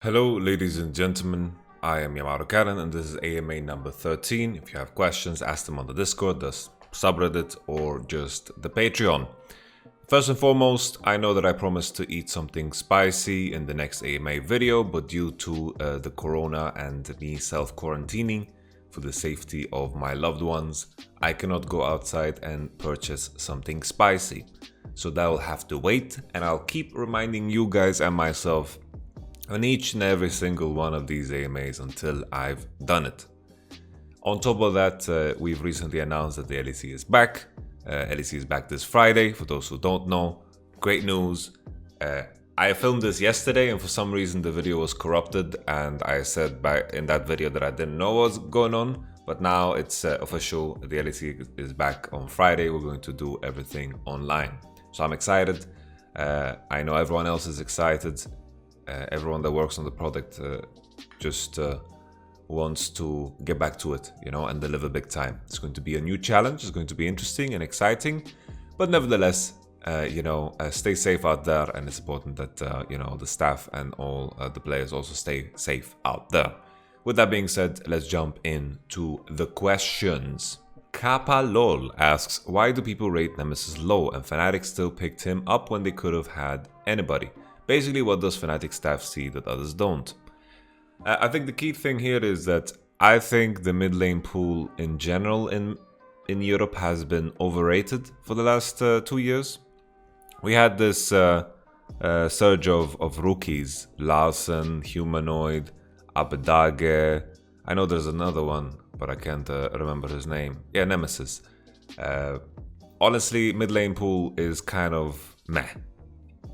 Hello, ladies and gentlemen. I am YamatoCannon, and this is AMA number 13. If you have questions, ask them on the Discord, the subreddit, or just the Patreon. First and foremost, I know that I promised to eat something spicy in the next AMA video, but due to the corona and me self-quarantining for the safety of my loved ones, I cannot go outside and purchase something spicy. So that will have to wait, and I'll keep reminding you guys and myself on each and every single one of these AMAs until I've done it. On top of that, we've recently announced that the LEC is back. LEC is back this Friday, for those who don't know. Great news. I filmed this yesterday and for some reason the video was corrupted, and I said back in that video that I didn't know what was going on, but now it's official. The LEC is back on Friday. We're going to do everything online. So I'm excited. I know everyone else is excited. Everyone that works on the product just wants to get back to it, and deliver big time. It's going to be a new challenge. It's going to be interesting and exciting, but nevertheless, stay safe out there, and it's important that the staff and all the players also stay safe out there. With that being said, let's jump into the questions. Kappa Lol asks, why do people rate Nemesis low and Fnatic still picked him up when they could have had anybody? Basically, what does Fnatic staff see that others don't? I think the key thing here is that I think the mid lane pool in general in Europe has been overrated for the last 2 years. We had this surge of rookies, Larsen, Humanoid, Abedage. I know there's another one, but I can't remember his name. Yeah, Nemesis. Honestly, mid lane pool is kind of meh.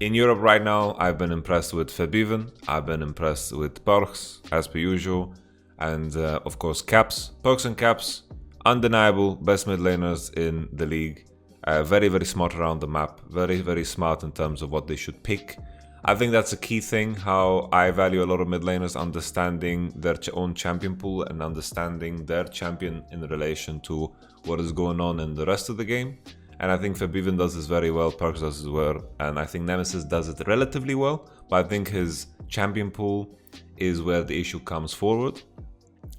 In Europe right now, I've been impressed with Febiven, I've been impressed with Perks, as per usual, and of course Caps. Perks and Caps, undeniable best mid laners in the league. Very, very smart around the map, very, very smart in terms of what they should pick. I think that's a key thing, how I value a lot of mid laners, understanding their own champion pool and understanding their champion in relation to what is going on in the rest of the game. And I think Febiven does this very well, Perks does this well, and I think Nemesis does it relatively well, but I think his champion pool is where the issue comes forward.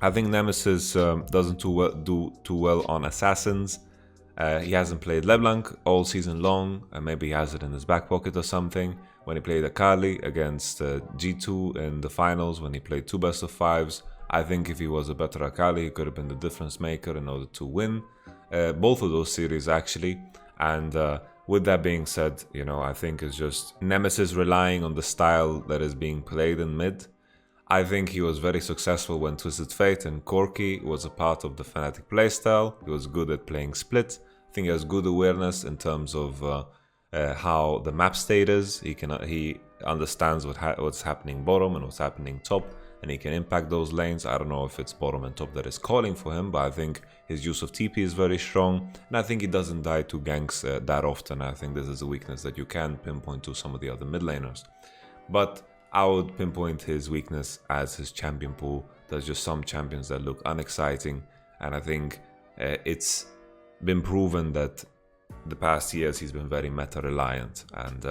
I think Nemesis doesn't do too well on Assassins. He hasn't played LeBlanc all season long, and maybe he has it in his back pocket or something. When he played Akali against G2 in the finals, when he played 2 best of 5s, I think if he was a better Akali, he could have been the difference maker in order to win both of those series actually. And with that being said, I think it's just Nemesis relying on the style that is being played in mid. I think he was very successful when Twisted Fate and Corki was a part of the Fnatic playstyle. He was good at playing split. I think he has good awareness in terms of how the map state is. He understands what's happening bottom and what's happening top, and he can impact those lanes. I don't know if it's bottom and top that is calling for him, but I think his use of TP is very strong, and I think he doesn't die to ganks that often. I think this is a weakness that you can pinpoint to some of the other mid laners. But I would pinpoint his weakness as his champion pool. There's just some champions that look unexciting, and I think it's been proven that the past years he's been very meta reliant, and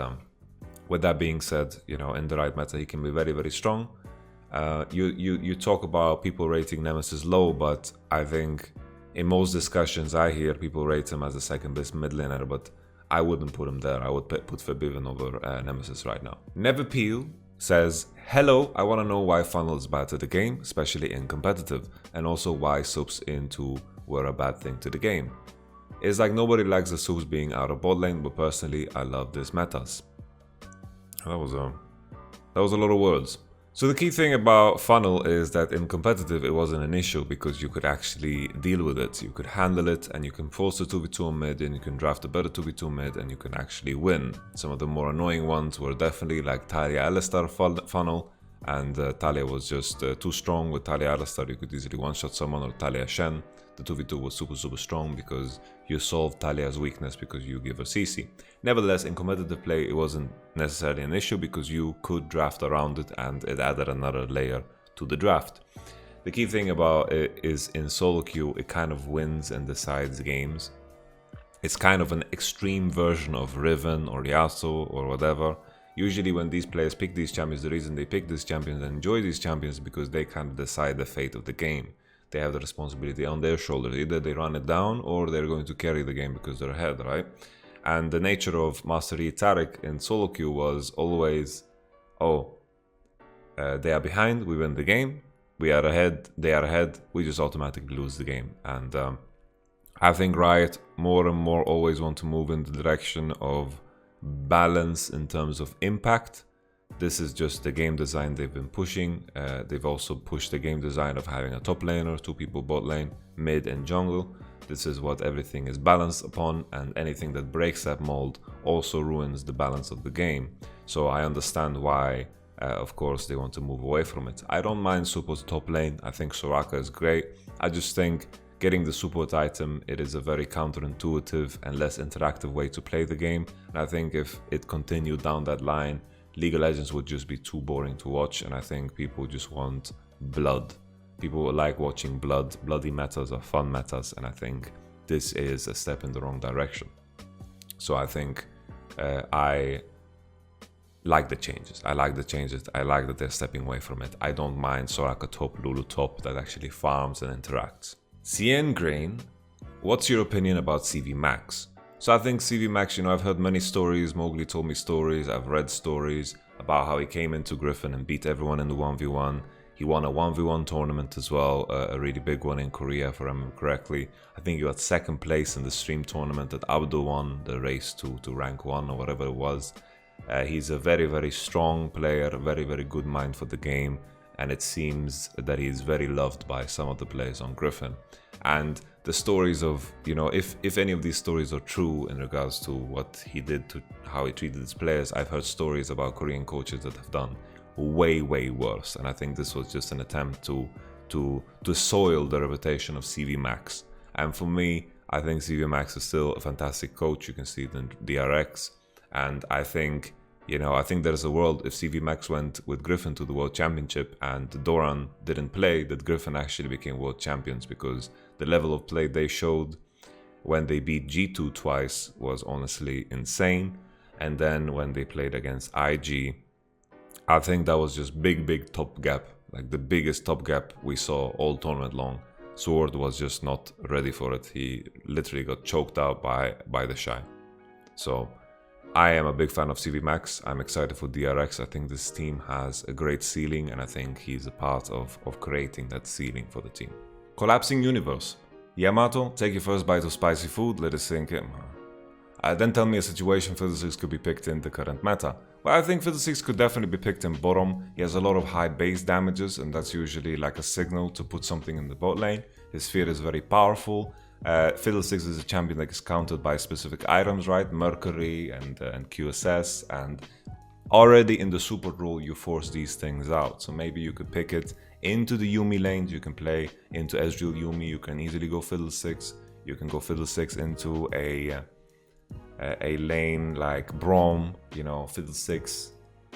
with that being said, in the right meta he can be very, very strong. You talk about people rating Nemesis low, but I think in most discussions I hear people rate him as the second best mid laner, but I wouldn't put him there. I would put Febiven over Nemesis right now. Never Peel says, hello, I want to know why Funnel is bad to the game, especially in competitive, and also why subs into were a bad thing to the game. It's like nobody likes the subs being out of bot lane, but personally I love this metas. That was a lot of words. So the key thing about Funnel is that in competitive it wasn't an issue because you could actually deal with it. You could handle it, and you can force a 2v2 on mid, and you can draft a better 2v2 mid, and you can actually win. Some of the more annoying ones were definitely like Talia Alistar Funnel, and Talia was just too strong. With Talia Alistar you could easily one-shot someone, or Talia Shen. The 2v2 was super, super strong because you solved Talia's weakness because you give her CC. Nevertheless, in competitive play, it wasn't necessarily an issue because you could draft around it, and it added another layer to the draft. The key thing about it is in solo queue, it kind of wins and decides games. It's kind of an extreme version of Riven or Yasuo or whatever. Usually when these players pick these champions, the reason they pick these champions and enjoy these champions is because they kind of decide the fate of the game. They have the responsibility on their shoulders. Either they run it down or they're going to carry the game because they're ahead, right? And the nature of Master Yi Tariq in solo queue was always, they are behind, we win the game. We are ahead, they are ahead, we just automatically lose the game. And I think Riot more and more always want to move in the direction of balance in terms of impact. This is just the game design they've been pushing. They've also pushed the game design of having a top laner, 2 people bot lane, mid and jungle. This is what everything is balanced upon, and anything that breaks that mold also ruins the balance of the game. So I understand why, of course, they want to move away from it. I don't mind support top lane. I think Soraka is great. I just think getting the support item, it is a very counterintuitive and less interactive way to play the game. And I think if it continued down that line, League of Legends would just be too boring to watch, and I think people just want blood. People like watching blood. Bloody metas are fun metas, and I think this is a step in the wrong direction. So I think I like the changes. I like that they're stepping away from it. I don't mind Soraka top, Lulu top that actually farms and interacts. CN Grain, what's your opinion about CV Max? So I think CV Max, I've heard many stories. Mowgli told me stories. I've read stories about how he came into Griffin and beat everyone in the 1v1. He won a 1v1 tournament as well, a really big one in Korea, if I remember correctly. I think he got 2nd place in the stream tournament that Abdul won, the race to rank 1 or whatever it was. He's a very, very strong player, very, very good mind for the game. And it seems that he's very loved by some of the players on Griffin. And the stories of, if any of these stories are true in regards to what he did, to how he treated his players, I've heard stories about Korean coaches that have done way, way worse. And I think this was just an attempt to soil the reputation of CV Max. And for me, I think CV Max is still a fantastic coach. You can see it in DRX. And I think, I think there's a world if CV Max went with Griffin to the World Championship and Doran didn't play, that Griffin actually became world champions, because the level of play they showed when they beat G2 twice was honestly insane. And then when they played against IG, I think that was just big top gap, like the biggest top gap we saw all tournament long. Sword was just not ready for it. He literally got choked out by the Shy. So I am a big fan of CV Max. I'm excited for DRX. I think this team has a great ceiling, and I think he's a part of creating that ceiling for the team. Collapsing Universe. Yamato, take your first bite of spicy food, let it sink in. Then tell me a situation Fiddlesticks could be picked in the current meta. Well, I think Fiddlesticks could definitely be picked in bottom. He has a lot of high base damages, and that's usually like a signal to put something in the bot lane. His sphere is very powerful. Fiddlesticks is a champion that is countered by specific items, right? Mercury and QSS, and already in the support role you force these things out. So maybe you could pick it into the Yuumi lanes. You can play into Ezreal Yuumi. You can easily go Fiddlesticks. You can go Fiddlesticks into a lane like Braum. Fiddlesticks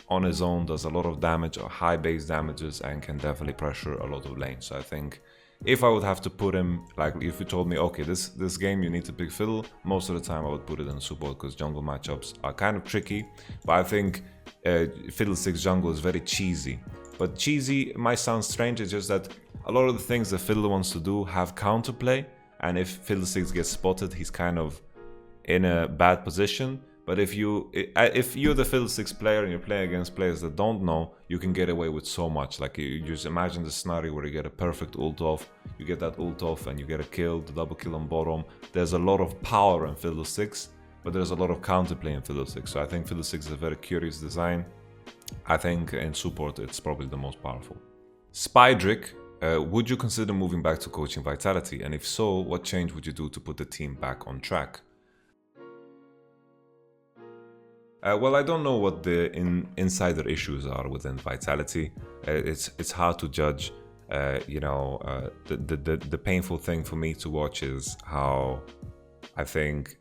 on his own does a lot of damage or high base damages and can definitely pressure a lot of lanes. So I think if I would have to put him, like if you told me, okay, this game you need to pick Fiddle, most of the time I would put it in support because jungle matchups are kind of tricky. But I think Fiddlesticks jungle is very cheesy. But cheesy might sound strange, it's just that a lot of the things that Fiddle wants to do have counterplay, and if Fiddlesticks gets spotted, he's kind of in a bad position. But if you're the Fiddlesticks player and you're playing against players that don't know, you can get away with so much. Like you just imagine the scenario where you get a perfect ult off, you get that ult off and you get a kill, the double kill on bottom. There's a lot of power in Fiddlesticks, but there's a lot of counterplay in Fiddlesticks. So I think Fiddlesticks is a very curious design. I think in support it's probably the most powerful. Spydrick, would you consider moving back to coaching Vitality? And if so, what change would you do to put the team back on track? Well, I don't know what the insider issues are within Vitality. It's hard to judge. The painful thing for me to watch is how I think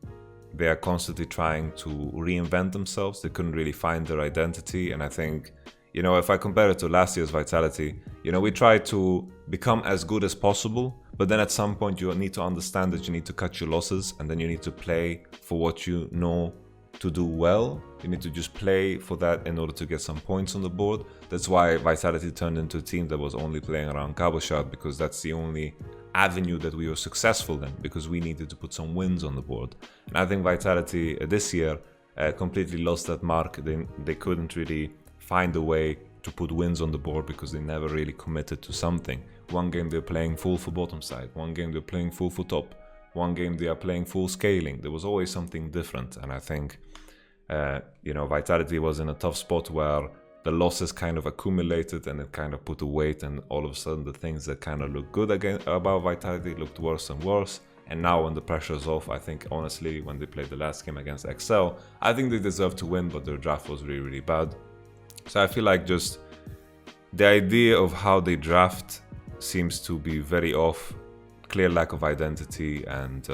they are constantly trying to reinvent themselves. They couldn't really find their identity, and I think, if I compare it to last year's Vitality, we tried to become as good as possible, but then at some point you need to understand that you need to cut your losses, and then you need to play for what you know to do well, You need to just play for that in order to get some points on the board. That's why Vitality turned into a team that was only playing around Cabochard, because that's the only avenue that we were successful in, because we needed to put some wins on the board. And I think Vitality this year completely lost that mark. They couldn't really find a way to put wins on the board because they never really committed to something. One game they're playing full for bottom side, one game they're playing full for top, one game they are playing full scaling. There was always something different, and I think Vitality was in a tough spot where the losses kind of accumulated and it kind of put a weight, and all of a sudden the things that kind of looked good again about Vitality looked worse and worse. And now when the pressure is off, I think honestly when they played the last game against Excel, I think they deserved to win, but their draft was really, really bad. So I feel like just the idea of how they draft seems to be very off, clear lack of identity, and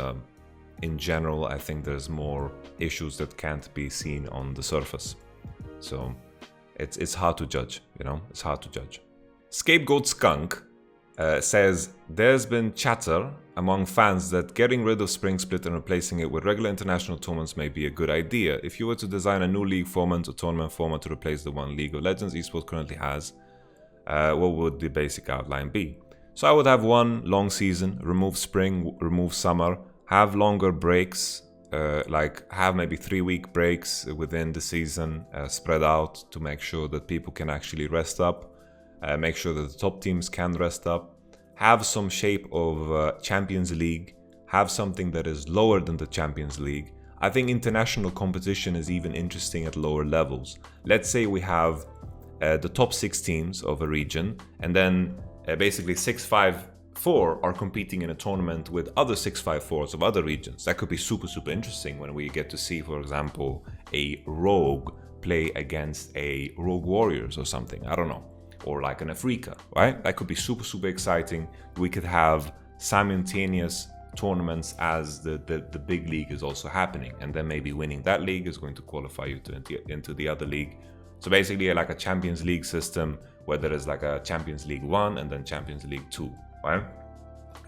in general I think there's more issues that can't be seen on the surface. So it's hard to judge, it's hard to judge. Scapegoat Skunk says, there's been chatter among fans that getting rid of Spring Split and replacing it with regular international tournaments may be a good idea. If you were to design a new league format or tournament format to replace the one League of Legends esports currently has, what would the basic outline be? So I would have one long season, remove spring, remove summer, have longer breaks, like have maybe 3-week breaks within the season, spread out to make sure that people can actually rest up, make sure that the top teams can rest up, have some shape of Champions League, have something that is lower than the Champions League. I think international competition is even interesting at lower levels. Let's say we have the top 6 teams of a region, and then basically 6-5-4 are competing in a tournament with other 6-5-4s of other regions. That could be super, super interesting when we get to see, for example, a Rogue play against a Rogue Warriors or something. I don't know. Or like an Africa, right? That could be super, super exciting. We could have simultaneous tournaments as the big league is also happening. And then maybe winning that league is going to qualify you into the other league. So basically like a Champions League system where there is like a Champions League 1 and then Champions League 2, right?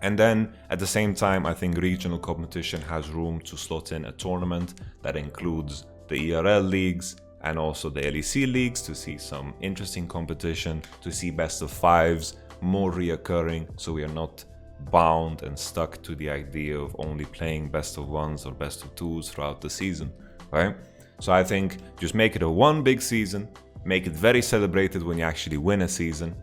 And then at the same time, I think regional competition has room to slot in a tournament that includes the ERL leagues and also the LEC leagues to see some interesting competition, to see best of 5s, more reoccurring, so we are not bound and stuck to the idea of only playing best of 1s or best of 2s throughout the season, right? So I think just make it a one big season, make it very celebrated when you actually win a season,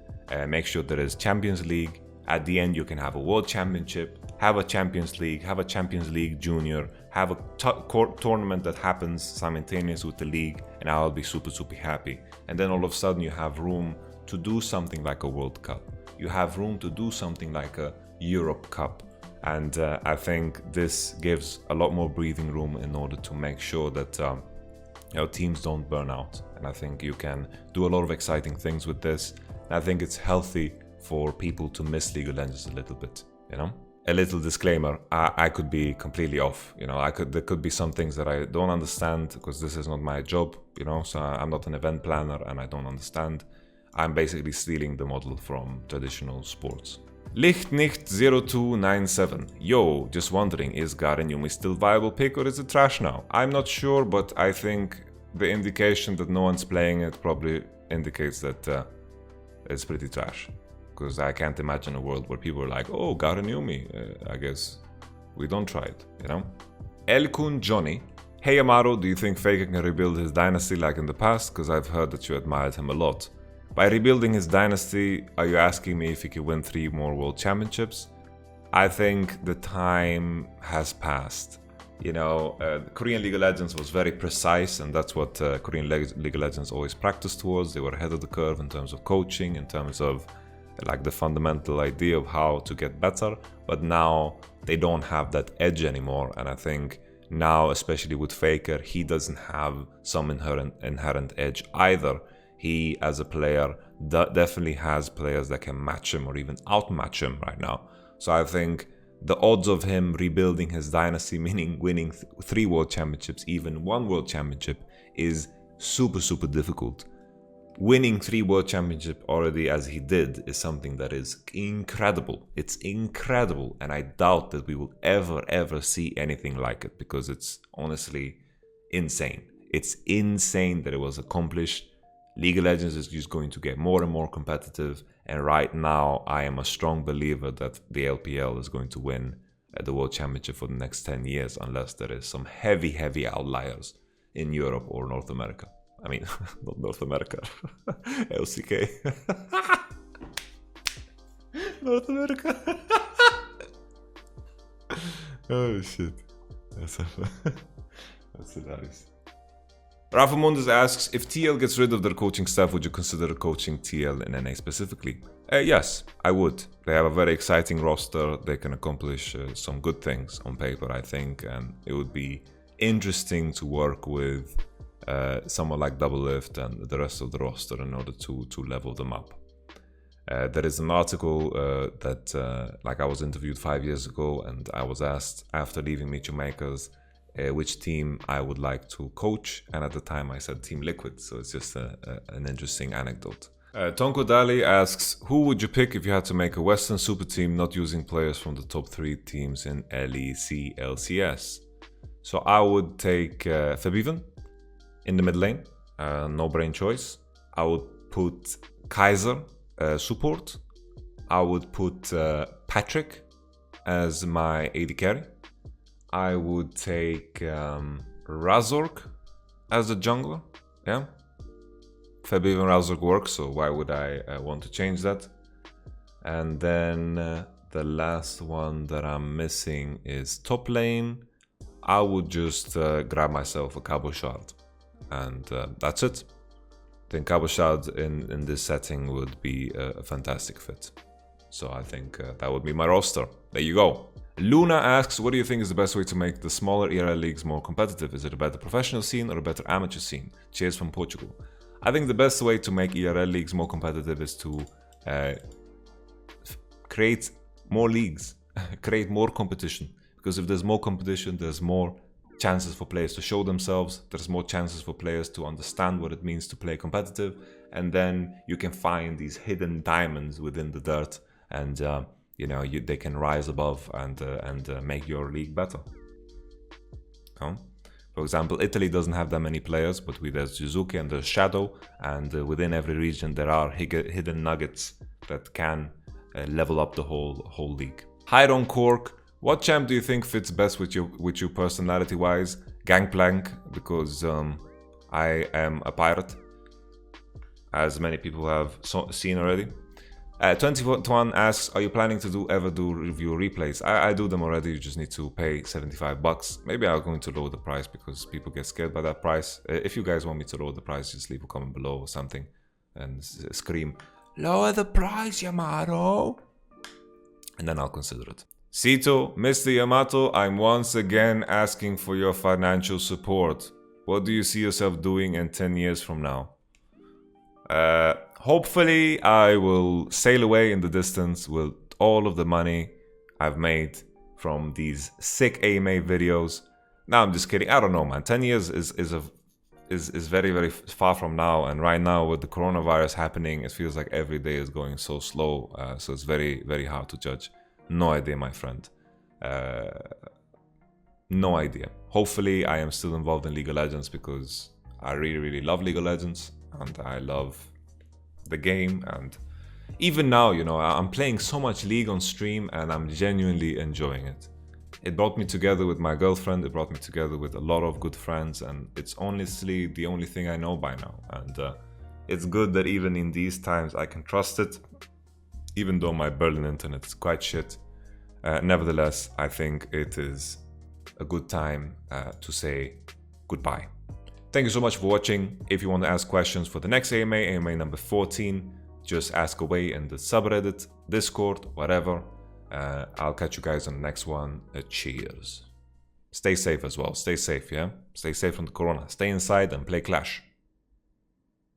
make sure there is Champions League. At the end you can have a World Championship, have a Champions League, have a Champions League Junior, have a tournament that happens simultaneous with the league, and I'll be super, super happy. And then all of a sudden you have room to do something like a World Cup. You have room to do something like a Europe Cup. And I think this gives a lot more breathing room in order to make sure that teams don't burn out. And I think you can do a lot of exciting things with this. And I think it's healthy for people to miss League of Legends a little bit, A little disclaimer, I could be completely off, there could be some things that I don't understand because this is not my job, so I'm not an event planner and I don't understand. I'm basically stealing the model from traditional sports. Lichtnicht0297. Yo, just wondering, is Garen Yumi still viable pick or is it trash now? I'm not sure, but I think the indication that no one's playing it probably indicates that it's pretty trash. Because I can't imagine a world where people are like, oh, Garen Yumi, I guess we don't try it, Elkun Johnny. Hey Amaro, do you think Faker can rebuild his dynasty like in the past? Because I've heard that you admired him a lot. By rebuilding his dynasty, are you asking me if he could win 3 more world championships? I think the time has passed. Korean League of Legends was very precise, and that's what Korean League of Legends always practiced towards. They were ahead of the curve in terms of coaching, in terms of like the fundamental idea of how to get better, but now they don't have that edge anymore. And I think now, especially with Faker, he doesn't have some inherent edge either. He, as a player, definitely has players that can match him or even outmatch him right now. So I think the odds of him rebuilding his dynasty, meaning winning 3 world championships, even 1 world championship, is super, super difficult. Winning 3 world championships already as he did is something that is incredible. It's incredible, and I doubt that we will ever see anything like it because it's honestly insane. It's insane that it was accomplished. League of Legends is just going to get more and more competitive, and right now I am a strong believer that the LPL is going to win the World Championship for the next 10 years unless there is some heavy outliers in Europe or North America. I mean, not North America. LCK. North America. Oh shit. That's hilarious. Rafa Mundus asks, if TL gets rid of their coaching staff, would you consider coaching TL in NA specifically? Yes, I would. They have a very exciting roster. They can accomplish some good things on paper, I think, and it would be interesting to work with someone like Doublelift and the rest of the roster in order to level them up. There is an article that I was interviewed 5 years ago, and I was asked after leaving Mitchell Makers which team I would like to coach, and at the time I said Team Liquid, so it's just an interesting anecdote. Tonko Dali asks, who would you pick if you had to make a Western super team not using players from the top 3 teams in LEC LCS? So I would take Febiven in the mid lane, no brain choice. I would put Kaiser support. I would put Patrick as my AD carry. I would take Razork as the jungler. Yeah, Febiven Razork works, so why would I want to change that? And then the last one that I'm missing is top lane. I would just grab myself a Cabo Shard, and that's it. I think Cabo Shard in this setting would be a fantastic fit. So I think that would be my roster. There you go. Luna asks, what do you think is the best way to make the smaller ERL leagues more competitive? Is it a better professional scene or a better amateur scene? Cheers from Portugal. I think the best way to make ERL leagues more competitive is to create more leagues, create more competition. Because if there's more competition, there's more chances for players to show themselves. There's more chances for players to understand what it means to play competitive. And then you can find these hidden diamonds within the dirt, and they can rise above and make your league better. For example, Italy doesn't have that many players, but there's Jizuki and there's Shadow, and within every region there are hidden nuggets that can level up the whole league. Hiron Cork, what champ do you think fits best with you personality-wise? Gangplank, because I am a pirate, as many people have seen already. 21 asks, are you planning to ever do review replays? I do them already, you just need to pay $75. Maybe I'm going to lower the price because people get scared by that price. If you guys want me to lower the price, just leave a comment below or something and scream, lower the price, Yamato! And then I'll consider it. Sito, Mr. Yamato, I'm once again asking for your financial support. What do you see yourself doing in 10 years from now? Hopefully, I will sail away in the distance with all of the money I've made from these sick AMA videos. No, I'm just kidding. I don't know, man. 10 years is very, very far from now. And right now, with the coronavirus happening, it feels like every day is going so slow. So it's very, very hard to judge. No idea, my friend. No idea. Hopefully, I am still involved in League of Legends because I really, really love League of Legends. And I love the game, and even now, I'm playing so much League on stream and I'm genuinely enjoying it. It brought me together with my girlfriend, it brought me together with a lot of good friends, and it's honestly the only thing I know by now. And it's good that even in these times I can trust it, even though my Berlin internet is quite shit. Nevertheless, I think it is a good time to say goodbye. Thank you so much for watching. If you want to ask questions for the next AMA number 14, just ask away in the subreddit, Discord, whatever. I'll catch you guys on the next one. Cheers. Stay safe as well. Stay safe, yeah? Stay safe from the corona. Stay inside and play Clash.